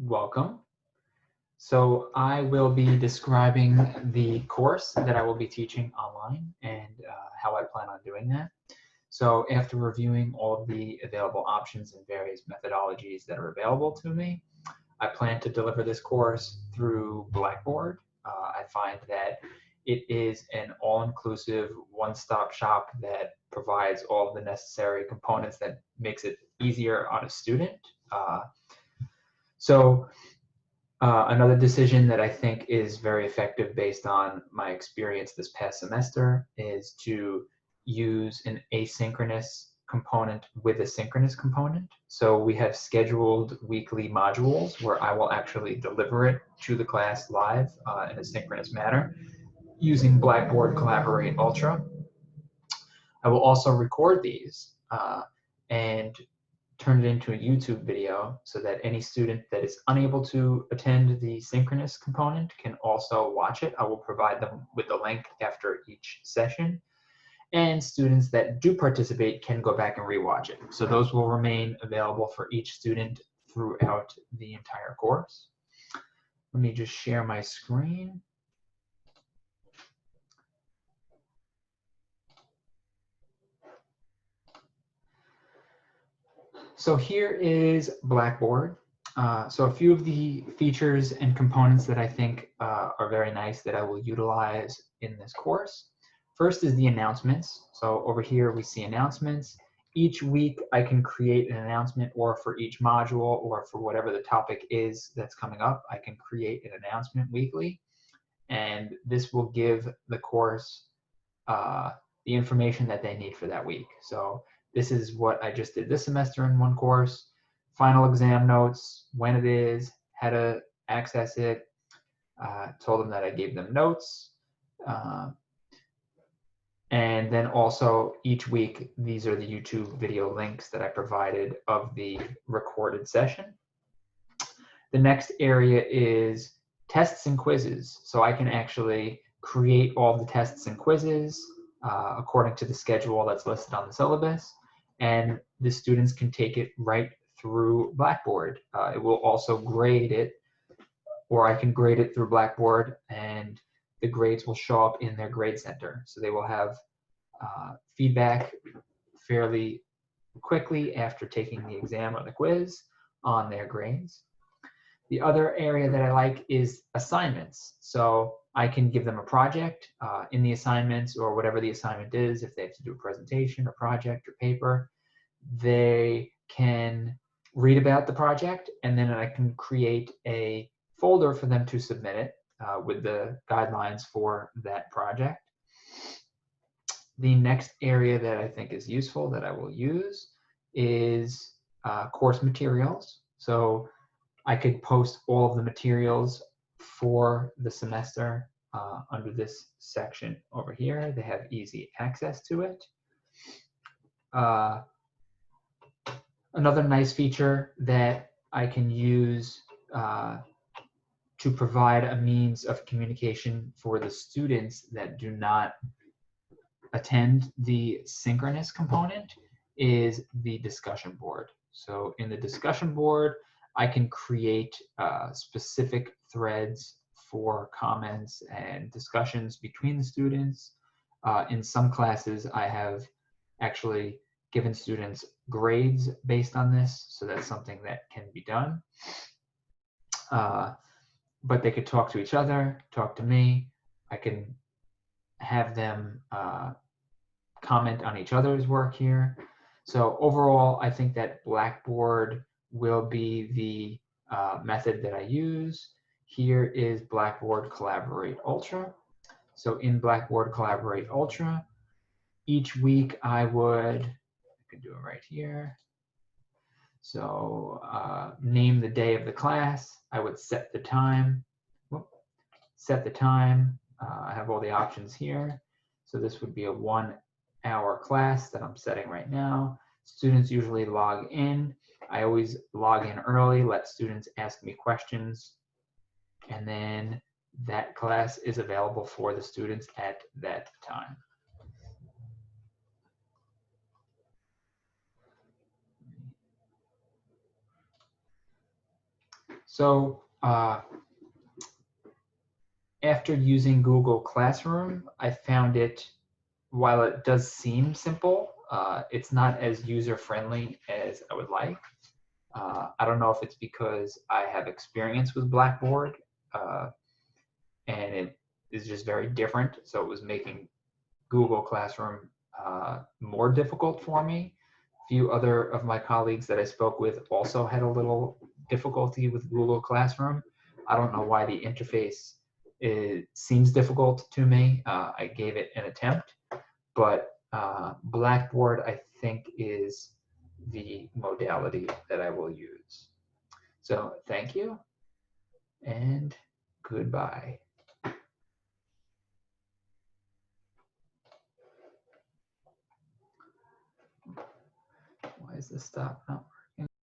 Welcome. So I will be describing the course that I will be teaching online and how I plan on doing that. So after reviewing all of the available options and various methodologies that are available to me, I plan to deliver this course through Blackboard. I find that it is an all-inclusive, one-stop shop that provides all of the necessary components that makes it easier on a student. So another decision that I think is very effective based on my experience this past semester is to use an asynchronous component with a synchronous component. So we have scheduled weekly modules where I will actually deliver it to the class live in a synchronous manner using Blackboard Collaborate Ultra. I will also record these and turn it into a YouTube video so that any student that is unable to attend the synchronous component can also watch it. I will provide them with the link after each session. And students that do participate can go back and rewatch it. So those will remain available for each student throughout the entire course. Let me just share my screen. So here is Blackboard. So a few of the features and components that I think are very nice that I will utilize in this course. First is the announcements. So over here we see announcements. Each week I can create an announcement, or for each module or for whatever the topic is that's coming up, I can create an announcement weekly. And this will give the course the information that they need for that week. So this is what I just did this semester in one course. Final exam notes, when it is, how to access it. Told them that I gave them notes. And then also each week, these are the YouTube video links that I provided of the recorded session. The next area is tests and quizzes. So I can actually create all the tests and quizzes according to the schedule that's listed on the syllabus, and the students can take it right through Blackboard. It will also grade it, or I can grade it through Blackboard, and the grades will show up in their grade center. So they will have feedback fairly quickly after taking the exam or the quiz on their grades. The other area that I like is assignments. So I can give them a project in the assignments, or whatever the assignment is. If they have to do a presentation or project or paper, they can read about the project, and then I can create a folder for them to submit it with the guidelines for that project. The next area that I think is useful that I will use is course materials. So I could post all of the materials for the semester under this section over here. They have easy access to it. Another nice feature that I can use to provide a means of communication for the students that do not attend the synchronous component is the discussion board. So in the discussion board, I can create specific threads for comments and discussions between the students. In some classes, I have actually given students grades based on this, so that's something that can be done. But they could talk to each other, talk to me. I can have them comment on each other's work here. So overall, I think that Blackboard will be the method that I use. Here is Blackboard Collaborate Ultra. So in Blackboard Collaborate Ultra, each week I can do it right here. So name the day of the class. I would set the time. I have all the options here. So this would be a 1 hour class that I'm setting right now. Students usually log in. I always log in early, let students ask me questions, and then that class is available for the students at that time. So after using Google Classroom, I found it, while it does seem simple, it's not as user-friendly as I would like. I don't know if it's because I have experience with Blackboard and it is just very different. So it was making Google Classroom more difficult for me. A few other of my colleagues that I spoke with also had a little difficulty with Google Classroom. I don't know why the interface seems difficult to me. I gave it an attempt, but Blackboard, I think, is the modality that I will use. So thank you and goodbye. Why is this stop not working?